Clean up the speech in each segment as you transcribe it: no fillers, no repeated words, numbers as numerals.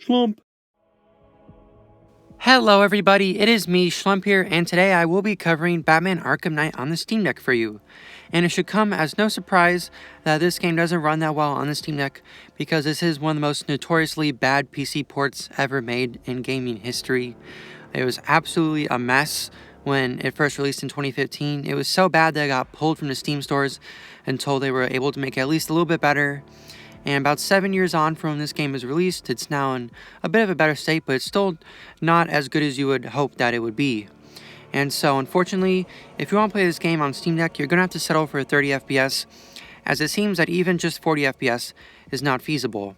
Shlump. Hello everybody, it is me, Shlump here, and today I will be covering Batman Arkham Knight on the Steam Deck for you. And it should come as no surprise that this game doesn't run that well on the Steam Deck, because this is one of the most notoriously bad PC ports ever made in gaming history. It was absolutely a mess when it first released in 2015. It was so bad that it got pulled from the Steam stores until they were able to make it at least a little bit better. And about 7 years on from when this game was released, it's now in a bit of a better state, but it's still not as good as you would hope that it would be. And so, unfortunately, if you want to play this game on Steam Deck, you're going to have to settle for 30 FPS, as it seems that even just 40 FPS is not feasible.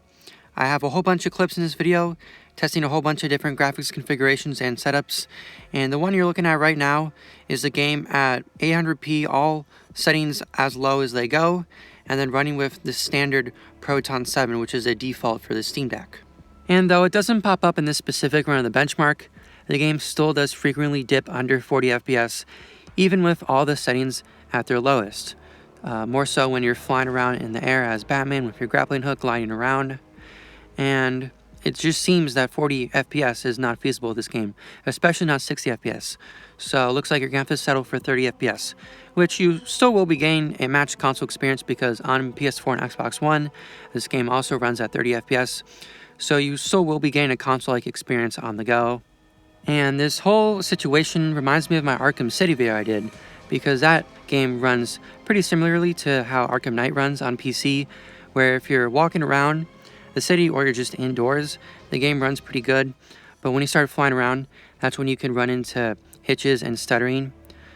I have a whole bunch of clips in this video, testing a whole bunch of different graphics configurations and setups, and the one you're looking at right now is the game at 800p, all settings as low as they go, and then running with the standard Proton 7, which is a default for the Steam Deck. And though it doesn't pop up in this specific run of the benchmark, the game still does frequently dip under 40 FPS, even with all the settings at their lowest. More so when you're flying around in the air as Batman with your grappling hook gliding around. And it just seems that 40 FPS is not feasible with this game, especially not 60 FPS. So it looks like you're going to have to settle for 30 FPS, which you still will be gaining a matched console experience because on PS4 and Xbox One, this game also runs at 30 FPS. So you still will be gaining a console-like experience on the go. And this whole situation reminds me of my Arkham City video I did, because that game runs pretty similarly to how Arkham Knight runs on PC, where if you're walking around the city or you're just indoors, the game runs pretty good. But when you start flying around, that's when you can run into hitches and stuttering.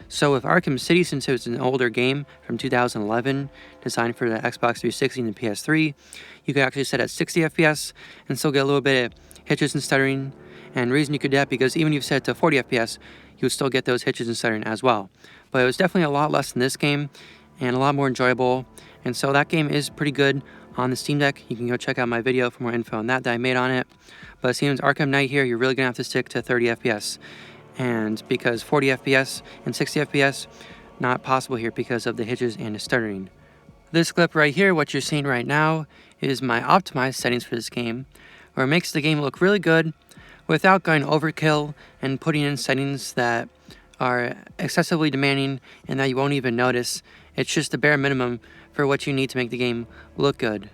So with Arkham City, since it was an older game from 2011, designed for the Xbox 360 and the PS3, you could actually set at 60 FPS and still get a little bit of hitches and stuttering. And the reason you could do that, because even if you set it to 40 FPS, you would still get those hitches and stuttering as well. But it was definitely a lot less than this game, and a lot more enjoyable. And so that game is pretty good on the Steam Deck. You can go check out my video for more info on that I made on it. But it seems Arkham Knight here, you're really going to have to stick to 30 FPS. And because 40 FPS and 60 FPS, not possible here because of the hitches and the stuttering. This clip right here, what you're seeing right now, is my optimized settings for this game, where it makes the game look really good without going overkill and putting in settings that are excessively demanding and that you won't even notice. It's just the bare minimum for what you need to make the game look good.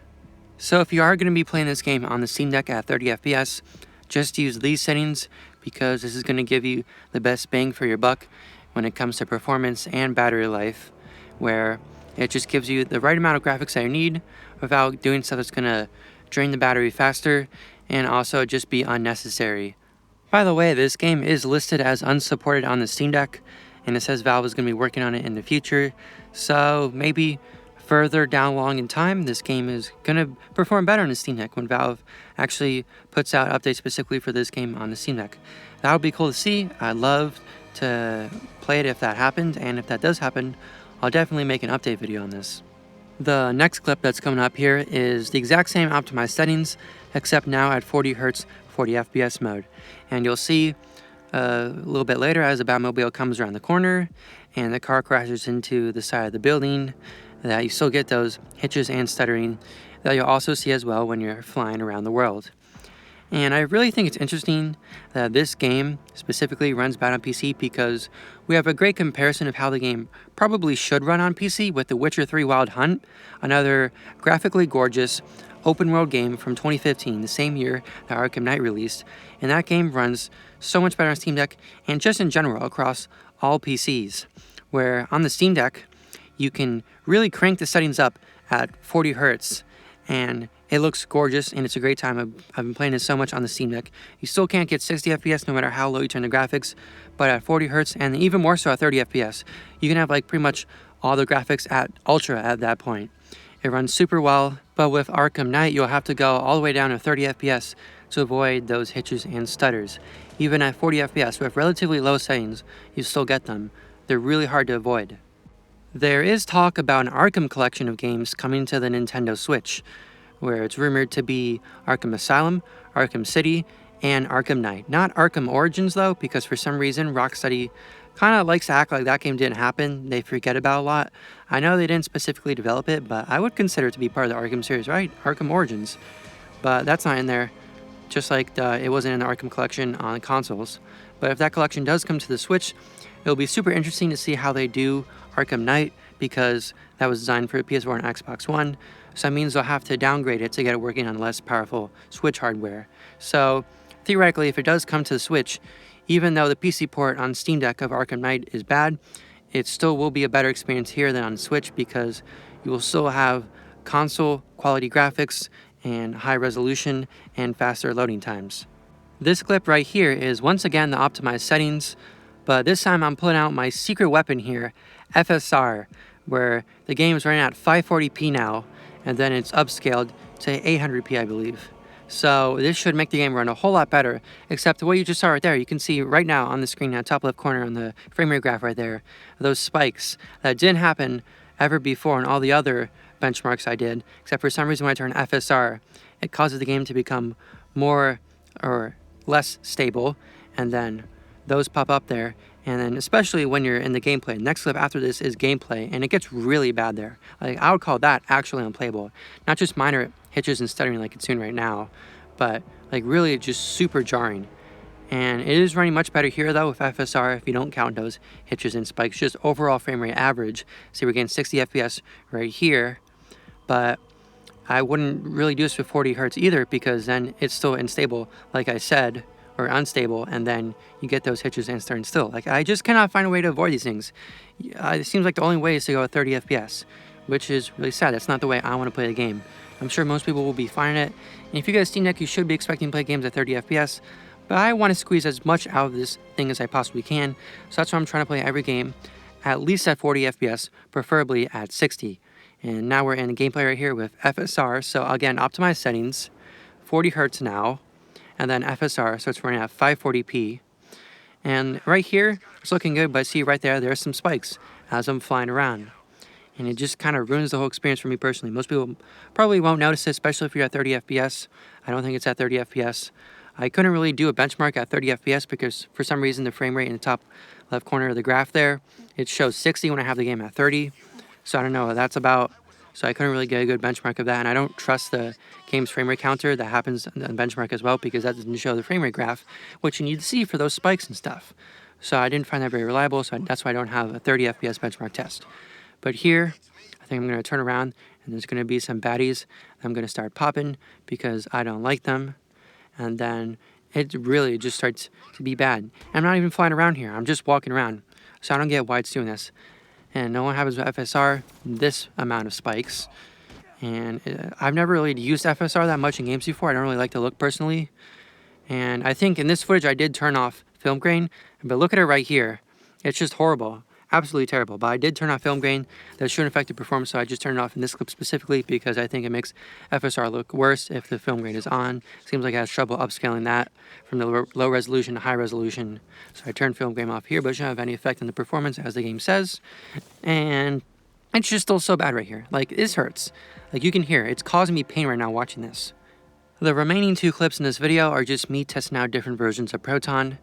So if you are going to be playing this game on the Steam Deck at 30 FPS, just use these settings, because this is going to give you the best bang for your buck when it comes to performance and battery life, where it just gives you the right amount of graphics that you need without doing stuff that's going to drain the battery faster and also just be unnecessary. By the way, this game is listed as unsupported on the Steam Deck, and it says Valve is going to be working on it in the future, so maybe further down along in time, this game is going to perform better on the Steam Deck when Valve actually puts out updates specifically for this game on the Steam Deck. That would be cool to see. I'd love to play it if that happened, and if that does happen, I'll definitely make an update video on this. The next clip that's coming up here is the exact same optimized settings, except now at 40 Hz, 40 FPS mode. And you'll see a little bit later as the Batmobile comes around the corner and the car crashes into the side of the building, that you still get those hitches and stuttering that you'll also see as well when you're flying around the world. And I really think it's interesting that this game specifically runs bad on PC, because we have a great comparison of how the game probably should run on PC with The Witcher 3 Wild Hunt, another graphically gorgeous open world game from 2015, the same year that Arkham Knight released. And that game runs so much better on Steam Deck and just in general across all PCs, where on the Steam Deck you can really crank the settings up at 40 Hz and it looks gorgeous and it's a great time. I've been playing it so much on the Steam Deck. You still can't get 60 FPS no matter how low you turn the graphics, but at 40 Hz and even more so at 30 FPS, you can have like pretty much all the graphics at ultra at that point. It runs super well, but with Arkham Knight, you'll have to go all the way down to 30 FPS to avoid those hitches and stutters. Even at 40 FPS with relatively low settings, you still get them. They're really hard to avoid. There is talk about an Arkham collection of games coming to the Nintendo Switch, where it's rumored to be Arkham Asylum, Arkham City, and Arkham Knight. Not Arkham Origins though, because for some reason Rocksteady kind of likes to act like that game didn't happen. They forget about a lot. I know they didn't specifically develop it, but I would consider it to be part of the Arkham series, right? Arkham Origins. But that's not in there. just like it wasn't in the Arkham collection on consoles. But if that collection does come to the Switch, it'll be super interesting to see how they do Arkham Knight, because that was designed for PS4 and Xbox One. So that means they'll have to downgrade it to get it working on less powerful Switch hardware. So theoretically, if it does come to the Switch, even though the PC port on Steam Deck of Arkham Knight is bad, it still will be a better experience here than on the Switch, because you will still have console quality graphics and high resolution and faster loading times. This clip right here is once again the optimized settings, but this time I'm pulling out my secret weapon here, FSR, where the game is running at 540p now, and then it's upscaled to 800p, I believe. So this should make the game run a whole lot better, except what you just saw right there. You can see right now on the screen at the top left corner on the frame rate graph right there, those spikes that didn't happen ever before in all the other benchmarks I did, except for some reason when I turn FSR, it causes the game to become more or less stable, and then those pop up there. And then especially when you're in the gameplay, next clip after this is gameplay, and it gets really bad there. Like, I would call that actually unplayable. Not just minor hitches and stuttering like it's doing right now, but like really just super jarring. And it is running much better here though with FSR if you don't count those hitches and spikes. Just overall frame rate average, see we're getting 60 FPS right here, but I wouldn't really do this with 40 hertz either, because then it's still unstable, like I said, or unstable, and then you get those hitches and stuttering still. Like, I just cannot find a way to avoid these things. It seems like the only way is to go at 30 FPS, which is really sad. That's not the way I want to play the game. I'm sure most people will be fine at it, and if you get a Steam Deck, you should be expecting to play games at 30 FPS, but I want to squeeze as much out of this thing as I possibly can, so that's why I'm trying to play every game at least at 40 FPS, preferably at 60. And now we're in gameplay right here with FSR, so again, optimized settings, 40 hertz now, and then FSR, so it's running at 540p. And right here, it's looking good, but see right there's some spikes as I'm flying around. And it just kind of ruins the whole experience for me personally. Most people probably won't notice it, especially if you're at 30 FPS. I don't think it's at 30 FPS. I couldn't really do a benchmark at 30 FPS because for some reason the frame rate in the top left corner of the graph there, it shows 60 when I have the game at 30. So I don't know what that's about. So I couldn't really get a good benchmark of that, and I don't trust the game's frame rate counter that happens in the benchmark as well, because that doesn't show the frame rate graph, which you need to see for those spikes and stuff. So I didn't find that very reliable, so that's why I don't have a 30 FPS benchmark test. But here, I think I'm going to turn around, and there's going to be some baddies I'm going to start popping because I don't like them, and then it really just starts to be bad. I'm not even flying around here, I'm just walking around, so I don't get why it's doing this. And no one happens with FSR, this amount of spikes. And I've never really used FSR that much in games before. I don't really like the look personally. And I think in this footage I did turn off film grain, but look at it right here. It's just horrible. Absolutely terrible. But I did turn off film grain. That shouldn't affect the performance, so I just turned it off in this clip specifically because I think it makes FSR look worse if the film grain is on. Seems like I have trouble upscaling that from the low resolution to high resolution. So I turned film grain off here, but it shouldn't have any effect on the performance as the game says. And it's just still so bad right here. Like, this hurts. Like, you can hear it's causing me pain right now watching this. The remaining two clips in this video are just me testing out different versions of Proton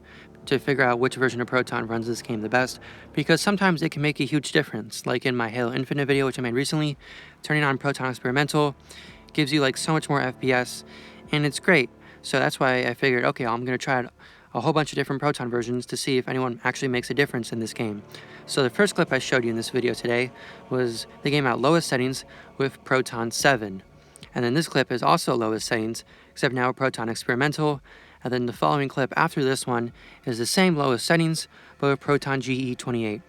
to figure out which version of Proton runs this game the best, because sometimes it can make a huge difference. Like in my Halo Infinite video, which I made recently, turning on Proton Experimental gives you like so much more FPS, and it's great. So that's why I figured, okay, I'm going to try out a whole bunch of different Proton versions to see if anyone actually makes a difference in this game. So the first clip I showed you in this video today was the game at lowest settings with Proton 7. And then this clip is also lowest settings, except now Proton Experimental. And then the following clip after this one is the same lowest settings, but with Proton GE28.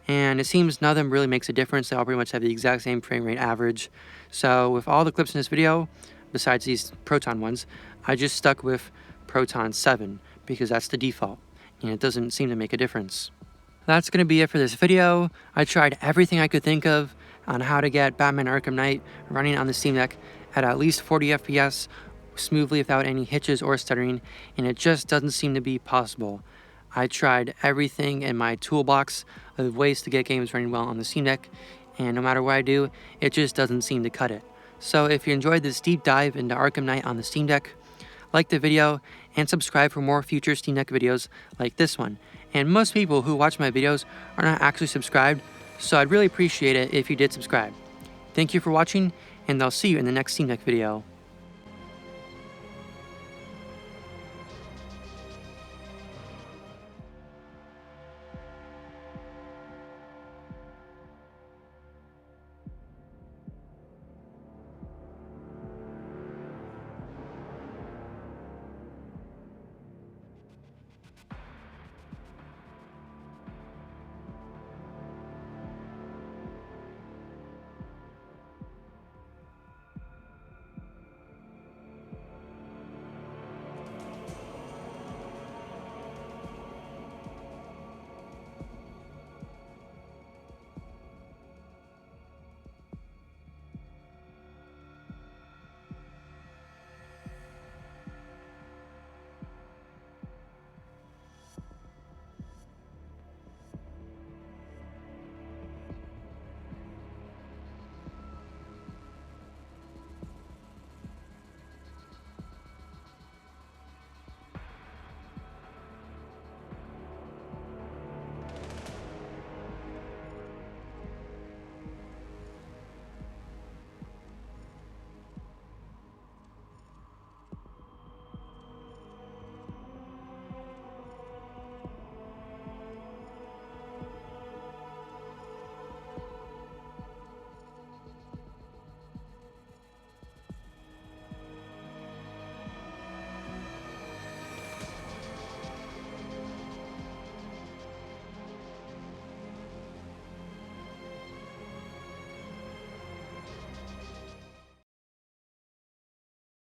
And it seems none of them really makes a difference. They all pretty much have the exact same frame rate average. So with all the clips in this video, besides these Proton ones, I just stuck with Proton 7 because that's the default, and it doesn't seem to make a difference. That's going to be it for this video. I tried everything I could think of on how to get Batman Arkham Knight running on the Steam Deck at least 40 FPS smoothly without any hitches or stuttering, and it just doesn't seem to be possible. I tried everything in my toolbox of ways to get games running well on the Steam Deck, and no matter what I do, it just doesn't seem to cut it. So if you enjoyed this deep dive into Arkham Knight on the Steam Deck, like the video and subscribe for more future Steam Deck videos like this one. And most people who watch my videos are not actually subscribed, so I'd really appreciate it if you did subscribe. Thank you for watching, and I'll see you in the next Steam Deck video.